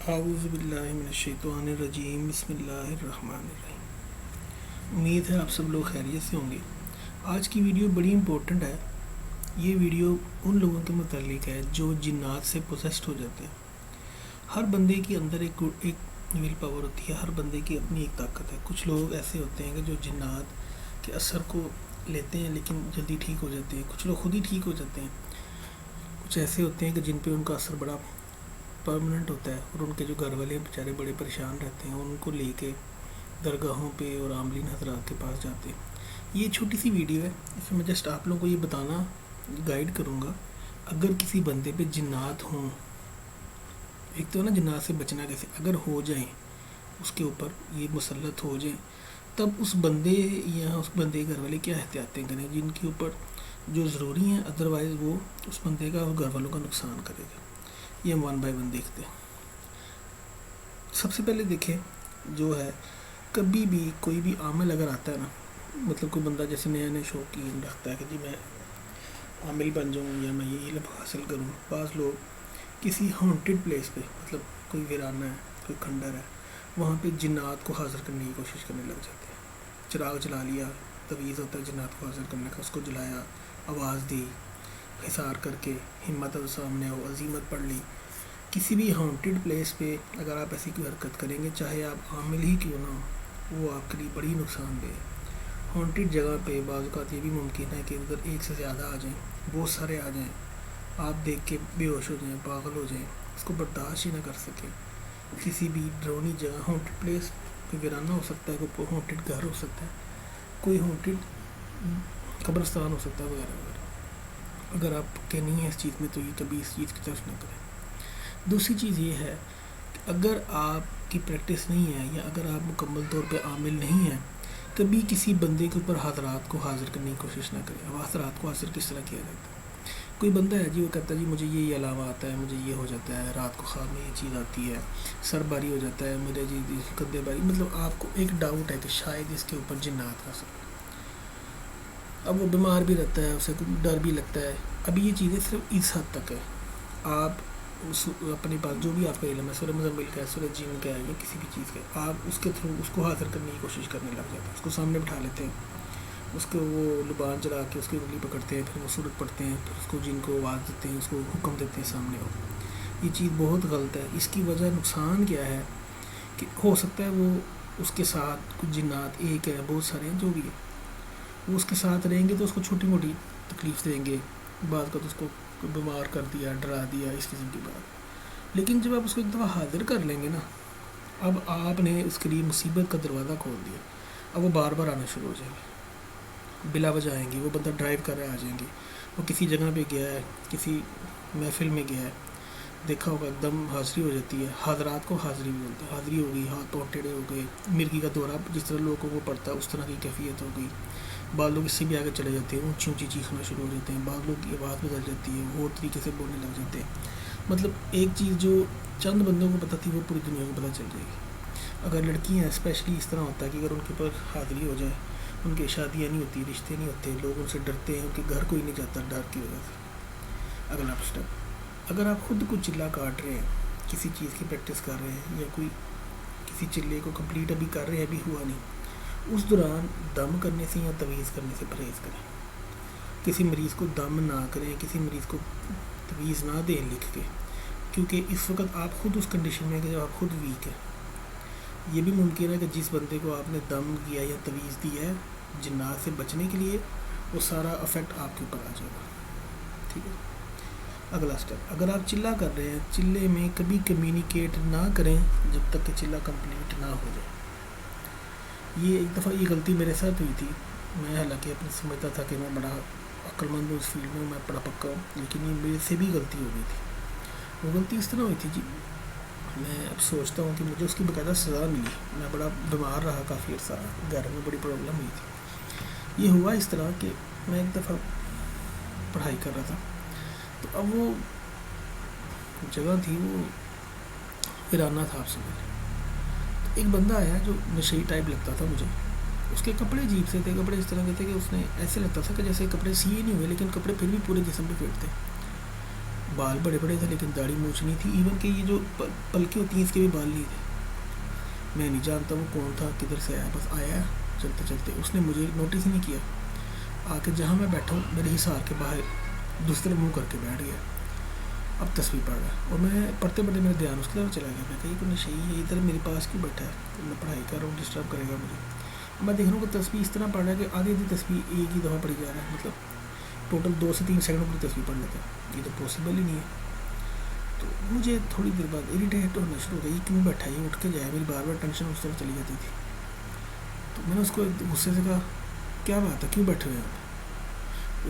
اعوذ باللہ من الشیطان الرجیم بسم اللہ الرحمن الرحیم۔ امید ہے آپ سب لوگ خیریت سے ہوں گے۔ آج کی ویڈیو بڑی امپورٹنٹ ہے۔ یہ ویڈیو ان لوگوں کے متعلق ہے جو جنات سے پوسیسڈ ہو جاتے ہیں۔ ہر بندے کے اندر ایک ول پاور ہوتی ہے، ہر بندے کی اپنی ایک طاقت ہے۔ کچھ لوگ ایسے ہوتے ہیں کہ جو جنات کے اثر کو لیتے ہیں لیکن جلدی ٹھیک ہو جاتے ہیں، کچھ لوگ خود ہی ٹھیک ہو جاتے ہیں۔ کچھ ایسے ہوتے ہیں کہ جن پہ ان کا اثر بڑا پرماننٹ ہوتا ہے اور ان کے جو گھر والے بیچارے بڑے پریشان رہتے ہیں، ان کو لے کے درگاہوں پہ اور عاملین حضرات کے پاس جاتے ہیں۔ یہ چھوٹی سی ویڈیو ہے، اس میں جسٹ آپ لوگوں کو یہ بتانا گائیڈ کروں گا۔ اگر کسی بندے پہ جنات ہوں، ایک تو نا جنات سے بچنا کیسے، اگر ہو جائیں اس کے اوپر یہ مسلط ہو جائیں، تب اس بندے یا اس بندے کے گھر والے کیا احتیاطیں کریں جن کے اوپر جو ضروری ہیں، ادروائز وہ اس بندے کا اور گھر والوں کا نقصان کرے گا۔ یہ ہم 1 بائی 1 دیکھتے ہیں۔ سب سے پہلے دیکھیں جو ہے، کبھی بھی کوئی بھی عامل اگر آتا ہے نا، مطلب کوئی بندہ جیسے نیا نیا شوقین رکھتا ہے کہ جی میں عامل بن جاؤں یا میں یہ علم حاصل کروں۔ بعض لوگ کسی ہانٹڈ پلیس پہ، مطلب کوئی ویرانہ ہے، کوئی کھنڈر ہے، وہاں پہ جنات کو حاضر کرنے کی کوشش کرنے لگ جاتے ہیں۔ چراغ جلا لیا، تویز ہوتا ہے جنات کو حاضر کرنے کا، اس کو جلایا، آواز دی، حصار کر کے ہمت سامنے ہو، عزیمت پڑھ لی۔ کسی بھی ہانٹڈ پلیس پہ اگر آپ ایسی کوئی حرکت کریں گے، چاہے آپ عامل ہی کیوں نہ ہو، وہ آپ کے لیے بڑی نقصان دہ ہے۔ ہانٹڈ جگہ پہ بعض اوقات یہ بھی ممکن ہے کہ ادھر ایک سے زیادہ آ جائیں، بہت سارے آ جائیں، آپ دیکھ کے بے ہوش ہو جائیں، پاگل ہو جائیں، اس کو برداشت ہی نہ کر سکیں۔ کسی بھی ڈرونی جگہ، ہانٹڈ پلیس کوئی ویرانہ ہو سکتا ہے، کوئی ہانٹڈ گھر ہو سکتا ہے، کوئی ہانٹڈ قبرستان ہو سکتا ہے، وغیرہ وغیرہ۔ اگر آپ کے نہیں ہیں اس چیز میں تو یہ کبھی اس چیز کی طرف نہ کریں۔ دوسری چیز یہ ہے کہ اگر آپ کی پریکٹس نہیں ہے یا اگر آپ مکمل طور پہ عامل نہیں ہیں، کبھی کسی بندے کے اوپر حضرات کو حاضر کرنے کی کوشش نہ کریں۔ اب حضرات کو حاضر کس طرح کیا جاتا ہے؟ کوئی بندہ ہے جی، وہ کہتا ہے جی مجھے یہ علامہ آتا ہے، مجھے یہ ہو جاتا ہے، رات کو خواب میں یہ چیز آتی ہے، سر باری ہو جاتا ہے میرے، جی کندھے باری، مطلب آپ کو ایک ڈاؤٹ ہے کہ شاید اس کے اوپر جنات کا اثر۔ اب وہ بیمار بھی رہتا ہے، اسے ڈر بھی لگتا ہے۔ اب یہ چیزیں صرف اس حد تک ہے۔ آپ اپنے پاس جو بھی آپ کا علم ہے، سورہ مزمل کا ہے، سورہ جن کا ہے، یا کسی بھی چیز کا ہے، آپ اس کے تھرو اس کو حاضر کرنے کی کوشش کرنے لگ جاتے ہیں۔ اس کو سامنے بٹھا لیتے ہیں، اس کو وہ لبان چلا کے اس کی انگلی پکڑتے ہیں، پھر وہ سورت پڑھتے ہیں، پھر اس کو جن کو آواز دیتے ہیں، اس کو حکم دیتے ہیں سامنے ہو۔ یہ چیز بہت غلط ہے۔ اس کی وجہ نقصان کیا ہے کہ ہو سکتا ہے وہ اس کے ساتھ کچھ جنات ایک ہے، بہت سارے ہیں، جو بھی ہے، وہ اس کے ساتھ رہیں گے تو اس کو چھوٹی موٹی تکلیف دیں گے، بعض کا تو اس کو بیمار کر دیا، ڈرا دیا، اس قسم کی بات۔ لیکن جب آپ اس کو ایک دفعہ حاضر کر لیں گے نا، اب آپ نے اس کے لیے مصیبت کا دروازہ کھول دیا۔ اب وہ بار بار آنا شروع ہو جائیں گے، بلا وجہ آئیں گے۔ وہ بندہ ڈرائیو کر رہا ہے، آ جائیں گے۔ وہ کسی جگہ پہ گیا ہے، کسی محفل میں گیا ہے، دیکھا ہوگا ایک دم حاضری ہو جاتی ہے۔ حاضرات کو حاضری بھی بولتے ہیں۔ حاضری ہو گئی، ہاتھ پاؤں ٹیڑھے ہو گئے، مرغی کا دورہ جس طرح لوگوں کو پڑتا ہے اس طرح کی کیفیت ہو گئی۔ بعض لوگ اس سے بھی آگے چلے جاتے ہیں، اونچی اونچی چیخنا شروع ہو جاتے ہیں، بعض لوگ کی آواز بدل جاتی ہے، وہ اور طریقے سے بولنے لگ جاتے ہیں۔ مطلب ایک چیز جو چند بندوں کو پتہ تھی وہ پوری دنیا کو پتہ چل جائے گی۔ اگر لڑکیاں اسپیشلی اس طرح ہوتا ہے کہ اگر ان کے اوپر حاضری ہو جائے، ان کی شادیاں نہیں ہوتی، رشتے نہیں ہوتے، لوگ ان سے ڈرتے ہیں، ان کے گھر کوئی نہیں جاتا ڈر کی وجہ سے۔ اگلا اسٹیپ، اگر آپ خود کو چلہ کاٹ رہے ہیں، کسی چیز کی پریکٹس کر رہے ہیں، یا کوئی کسی چلے کو کمپلیٹ ابھی کر رہے ہیں، ابھی ہوا نہیں، اس دوران دم کرنے سے یا تویز کرنے سے پرہیز کریں۔ کسی مریض کو دم نہ کریں، کسی مریض کو تویز نہ دیں لکھ کے، کیونکہ اس وقت آپ خود اس کنڈیشن میں کہ جب آپ خود ویک ہیں۔ یہ بھی ممکن ہے کہ جس بندے کو آپ نے دم دیا یا تویز دی ہے جنات سے بچنے کے لیے، وہ سارا افیکٹ آپ کے اوپر آ جائے گا۔ ٹھیک ہے۔ اگلا اسٹیپ، اگر آپ چلہ کر رہے ہیں، چلے میں کبھی کمیونیکیٹ نہ کریں جب تک کہ چلہ کمپلیٹ نہ ہو جائے۔ یہ ایک دفعہ یہ غلطی میرے ساتھ ہوئی تھی۔ میں حالانکہ اپنے سمجھتا تھا کہ میں بڑا عقل مند ہوں، اس فیلڈ میں میں بڑا پکا ہوں، لیکن یہ میرے سے بھی غلطی ہو گئی تھی۔ وہ غلطی اس طرح ہوئی تھی جی، میں اب سوچتا ہوں کہ مجھے اس کی باقاعدہ سزا ملی۔ میں بڑا بیمار رہا کافی عرصہ، گھر میں بڑی پرابلم ہوئی تھی۔ یہ ہوا اس طرح کہ میں ایک دفعہ پڑھائی کر رہا تھا، تو اب وہ جگہ تھی، وہ ویرانہ تھا، آپ سمجھ لیں۔ ایک بندہ آیا جو نشئی ٹائپ لگتا تھا مجھے۔ اس کے کپڑے عجیب سے تھے، کپڑے اس طرح کے تھے کہ اس نے ایسے لگتا تھا کہ جیسے کپڑے سیے نہیں ہوئے، لیکن کپڑے پھر بھی پورے جسم پہ فٹ تھے۔ بال بڑے بڑے تھے لیکن داڑھی مونچھ نہیں تھی، ایون کہ یہ جو پلکیں ہوتی ہیں اس کے بھی بال نہیں تھے. میں نہیں جانتا وہ کون تھا، کدھر سے آیا، بس آیا چلتے چلتے. اس نے مجھے نوٹس ہی نہیں کیا، آ کے جہاں میں بیٹھا ہوں میرے حصار کے باہر دوسرے منہ کر کے بیٹھ گیا. اب تصویر پڑھ رہا ہے اور میں پڑھتے پڑھتے میرا دھیان اس کی طرف چلا گیا. میں کہیں کوئی نشئی ہے ادھر میرے پاس کیوں بیٹھا ہے، میں پڑھائی کر رہا ہوں، ڈسٹرب کرے گا مجھے. میں دیکھ رہا ہوں کہ تصویر اس طرح پڑھ رہا ہے کہ آدھی تصویر ایک ہی دفعہ پڑھی جا رہا ہے، مطلب ٹوٹل 2 سے 3 سیکنڈ کی تصویر پڑھ لیتا ہے. یہ تو پاسبل ہی نہیں ہے. تو مجھے تھوڑی دیر بعد اریٹیٹ ہونا شروع ہو گیا، یہ کیوں بیٹھا ہے، یہ اٹھ کے جائے. میری بار بار ٹینشن اس طرف چلی جاتی تھی. تو میں نے اس کو غصے سے کہا کیا بات ہے، کیوں بیٹھے ہوئے آپ.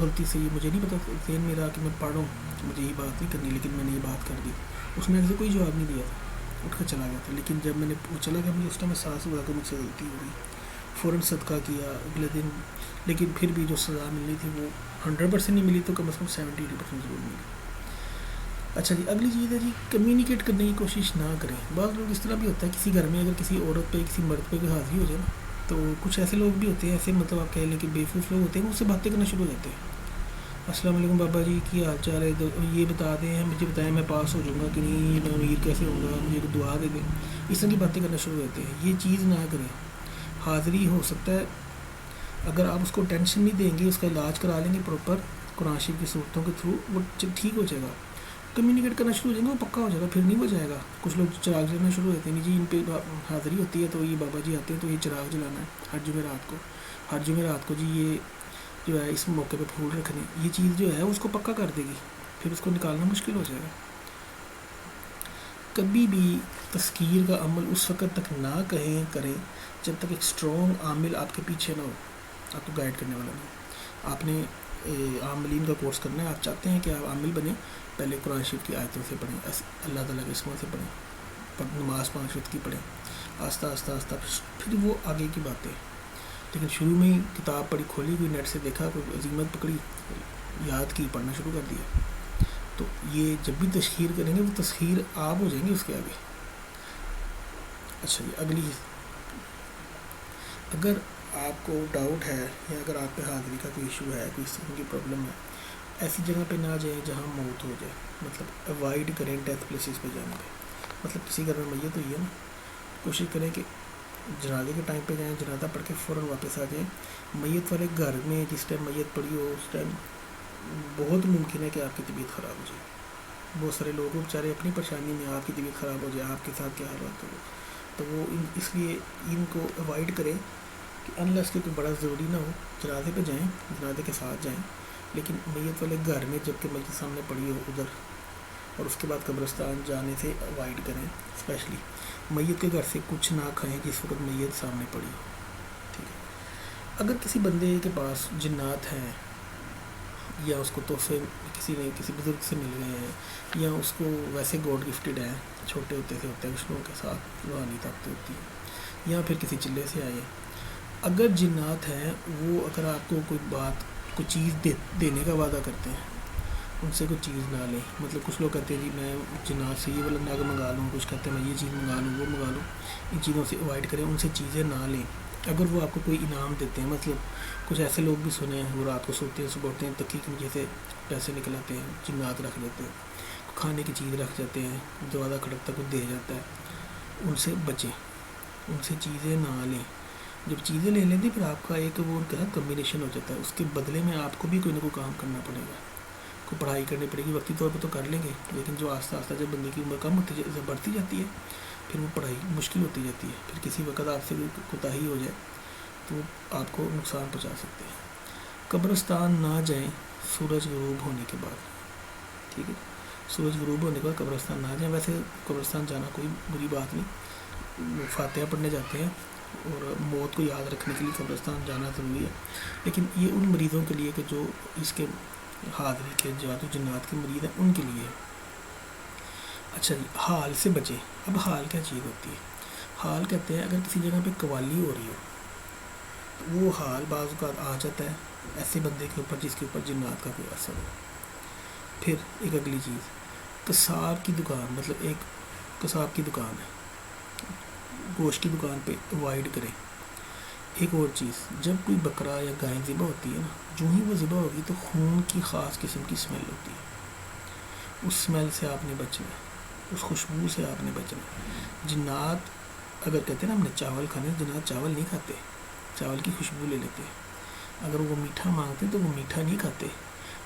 غلطی سے، یہ مجھے نہیں پتا ذہن میں رہا کہ میں پڑھ رہا ہوں، مجھے یہ بات نہیں کرنی، لیکن میں نے یہ بات کر دی. اس نے ایسے کوئی جواب نہیں دیا تھا، اٹھ کر چلا گیا تھا. لیکن جب میں نے چلا گیا مجھے اس ٹائم احساس ہوا کہ مجھ سے غلطی ہو گئی. فوراً صدقہ کیا اگلے دن، لیکن پھر بھی جو سزا ملنی تھی وہ 100% نہیں ملی، تو کم از کم 70-80% ضرور ملی. اچھا جی، اگلی چیز ہے جی کمیونیکیٹ کرنے کی کوشش نہ کریں. بعض لوگ اس طرح بھی ہوتا ہے، کسی گھر میں اگر کسی عورت پہ کسی مرد پہ کوئی حاضری ہو جائے نا، تو کچھ ایسے لوگ بھی ہوتے ہیں، ایسے مطلب آپ کہہ لیں کہ بیوقوف لوگ ہوتے ہیں، وہ اس سے باتیں کرنا شروع ہو جاتے ہیں. السلام علیکم بابا جی، کی حال چال ہے، یہ بتا دیں، مجھے بتائیں میں پاس ہو جاؤں گا کہ نہیں، میں امیر کیسے ہوں گا، مجھے دعا دے دیں. اس طرح کی باتیں کرنا شروع ہو جاتے ہیں. یہ چیز نہ کریں. حاضری ہو سکتا ہے اگر آپ اس کو ٹینشن نہیں دیں گے، اس کا علاج کرا لیں گے پراپر قرآن شریف کی صورتوں کے تھرو، وہ ٹھیک ہو جائے گا. کمیونیکیٹ کرنا شروع ہو جائیں گے، وہ پکا ہو جائے گا، پھر نہیں ہو جائے گا. کچھ لوگ چراغ جلانا شروع ہوتے ہیں، نہیں جی ان پہ حاضری ہوتی ہے تو یہ بابا جی آتے ہیں تو یہ چراغ جلانا ہے ہر جمعرات کو جی، یہ جو ہے اس موقع پہ پھول رکھنے. یہ چیز جو ہے اس کو پکا کر دے گی، پھر اس کو نکالنا مشکل ہو جائے گا. کبھی بھی تذکیر کا عمل اس وقت تک نہ کریں جب تک ایک اسٹرانگ عامل آپ کے پیچھے نہ ہو، آپ کو گائیڈ کرنے والا نہیں. آپ نے عاملین کا کورس کرنا ہے، آپ چاہتے ہیں کہ آپ عامل بنیں، پہلے قرآن شریف کی آیتوں سے پڑھیں، اللہ تعالیٰ کے اسموں سے پڑھیں، نماز 5 وقت کی پڑھیں، آہستہ آہستہ پھر وہ آگے کی باتیں. لیکن شروع میں ہی کتاب پڑھی، کھولی، کوئی نیٹ سے دیکھا، کوئی عظیمت پکڑی، یاد کی، پڑھنا شروع کر دیا، تو یہ جب بھی تشہیر کریں گے وہ تسخیر آپ ہو جائیں گے اس کے آگے. اچھا جی، اگلی اگر آپ کو ڈاؤٹ ہے یا اگر آپ پہ حاضری کا کوئی ایشو ہے، کوئی اس قسم کی پرابلم ہے، ایسی جگہ پہ نہ جائیں جہاں موت ہو جائے. مطلب اوائڈ کریں ڈیتھ پلیسز پہ جانے پہ. مطلب کسی گھر میں میت ہوئی ہے نا، کوشش کریں کہ جنازے کے ٹائم پہ جائیں، جنازہ پڑھ کے فوراً واپس آ جائیں. میت والے گھر میں جس ٹائم میت پڑی ہو اس ٹائم بہت ممکن ہے کہ آپ کی طبیعت خراب ہو جائے. بہت سارے لوگ بیچارے اپنی پریشانی میں، آپ کی طبیعت خراب ہو جائے، آپ کے ساتھ کیا حالات ہو، تو وہ اس لیے ان کو اوائڈ کریں کہ انلیس کہ کوئی بڑا ضروری نہ ہو. جنازے پہ جائیں، جنازے کے ساتھ جائیں، لیکن میت والے گھر میں جب کہ میت سامنے پڑی ہو ادھر، اور اس کے بعد قبرستان جانے سے اوائڈ کریں. اسپیشلی میت کے گھر سے کچھ نہ کھائیں جس وقت میت سامنے پڑی ہو. ٹھیک ہے. اگر کسی بندے کے پاس جنات ہیں یا اس کو تحفے کسی بزرگ سے مل گئے ہیں، یا اس کو ویسے گاڈ گفٹیڈ ہیں، چھوٹے ہوتے سے ہوتے ہیں، کچھ لوگوں کے ساتھ روحانی طاقتیں ہوتی ہیں، یا پھر کسی چلے سے آئے، اگر جنات ہیں وہ اگر آپ کو کوئی چیز دینے کا وعدہ کرتے ہیں، ان سے کوئی چیز نہ لیں. مطلب کچھ لوگ کہتے ہیں جی میں جنات سے یہ والا نگ منگا لوں، کچھ کہتے ہیں میں یہ چیز منگا لوں، وہ منگا لوں. ان چیزوں سے اوائڈ کریں، ان سے چیزیں نہ لیں. اگر وہ آپ کو کوئی انعام دیتے ہیں، مطلب کچھ ایسے لوگ بھی سنے ہیں وہ رات کو سوتے ہیں، صبح اٹھتے ہیں، تکی کے نیچے سے پیسے نکلاتے ہیں، جنات رکھ دیتے ہیں، کھانے کی چیز رکھ جاتے ہیں، دروازہ کھڑکتا کچھ دے جاتا ہے. ان سے بچیں، ان سے چیزیں نہ لیں. جب چیزیں لے لیتے پھر آپ کا ایک وہ ان کے ساتھ کمبینیشن ہو جاتا ہے. اس کے بدلے میں آپ کو بھی کوئی نہ کوئی کام کرنا پڑے گا، کوئی پڑھائی کرنی پڑے گی. وقتی طور پہ تو کر لیں گے، لیکن جو آہستہ آہستہ جب بندے کی عمر کم بڑھتی جاتی ہے پھر وہ پڑھائی مشکل ہوتی جاتی ہے. پھر کسی وقت آپ سے کوتاہی ہو جائے تو آپ کو نقصان پہنچا سکتے ہیں. قبرستان نہ جائیں سورج غروب ہونے کے بعد. ٹھیک ہے، سورج غروب ہونے کے بعد قبرستان نہ جائیں. ویسے قبرستان جانا کوئی بری بات نہیں، فاتحہ پڑھنے جاتے ہیں اور موت کو یاد رکھنے کے لیے قبرستان جانا ضروری ہے. لیکن یہ ان مریضوں کے لیے کہ جو اس کے حاضری کے جادو جنات کے مریض ہیں، ان کے لیے. اچھا جی، حال سے بچیں. اب حال کیا چیز ہوتی ہے؟ حال کہتے ہیں اگر کسی جگہ پہ قوالی ہو رہی ہو تو وہ حال بعض اوقات آ جاتا ہے ایسے بندے کے اوپر جس کے اوپر جنات کا کوئی اثر ہو. پھر ایک اگلی چیز، قصاب کی دکان، مطلب ایک قصاب کی دکان ہے، گوشت کی دکان پہ اوائڈ کریں. ایک اور چیز، جب کوئی بکرا یا گائے ذبح ہوتی ہے نا، جو ہی وہ ذبح ہوگی تو خون کی خاص قسم کی اسمیل ہوتی ہے. اس اسمیل سے آپ نے بچنا ہے، اس خوشبو سے آپ نے بچنا ہے۔ جنات اگر کہتے ہیں نا ہم نے چاول کھانے، جنات چاول نہیں کھاتے، چاول کی خوشبو لے لیتے ہیں۔ اگر وہ میٹھا مانگتے ہیں تو وہ میٹھا نہیں کھاتے،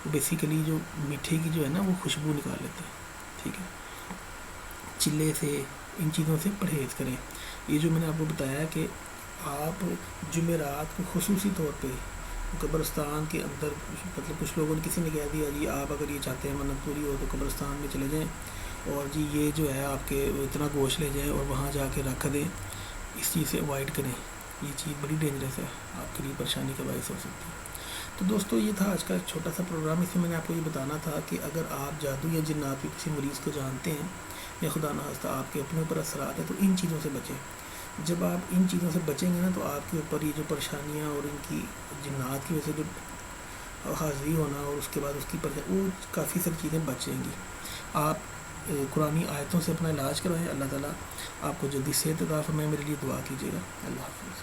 وہ بیسیکلی جو میٹھے کی جو ہے نا وہ خوشبو نکال لیتے ہیں، ٹھیک ہے۔ چلے سے، ان چیزوں سے پرہیز کریں۔ یہ جو میں نے آپ کو بتایا ہے کہ آپ جمعرات کو خصوصی طور پہ قبرستان کے اندر، مطلب کچھ لوگوں نے، کسی نے کہہ دیا جی آپ اگر یہ چاہتے ہیں منت پوری ہو تو قبرستان میں چلے جائیں اور جی یہ جو ہے آپ کے اتنا گوشت لے جائیں اور وہاں جا کے رکھ دیں، اس چیز سے اوائڈ کریں، یہ چیز بڑی ڈینجرس ہے، آپ کے لیے پریشانی کا باعث ہو سکتی ہے۔ تو دوستو یہ تھا آج کا ایک چھوٹا سا پروگرام، اس میں میں نے آپ کو یہ بتانا تھا کہ اگر آپ جادو یا جنات کے کسی مریض کو جانتے ہیں یا خدا نخواستہ آپ کے اپنے اوپر اثرات ہیں تو ان چیزوں سے بچیں۔ جب آپ ان چیزوں سے بچیں گے نا تو آپ کے اوپر یہ جو پریشانیاں اور ان کی جنات کی وجہ سے جو حاضری ہونا اور اس کے بعد اس کی وہ کافی ساری چیزیں بچ جائیں گی۔ آپ قرآنی آیتوں سے اپنا علاج کروائیں، اللہ تعالیٰ آپ کو جلدی صحت عطا فرمائے۔ میرے لیے دعا کیجیے گا۔ اللہ حافظ۔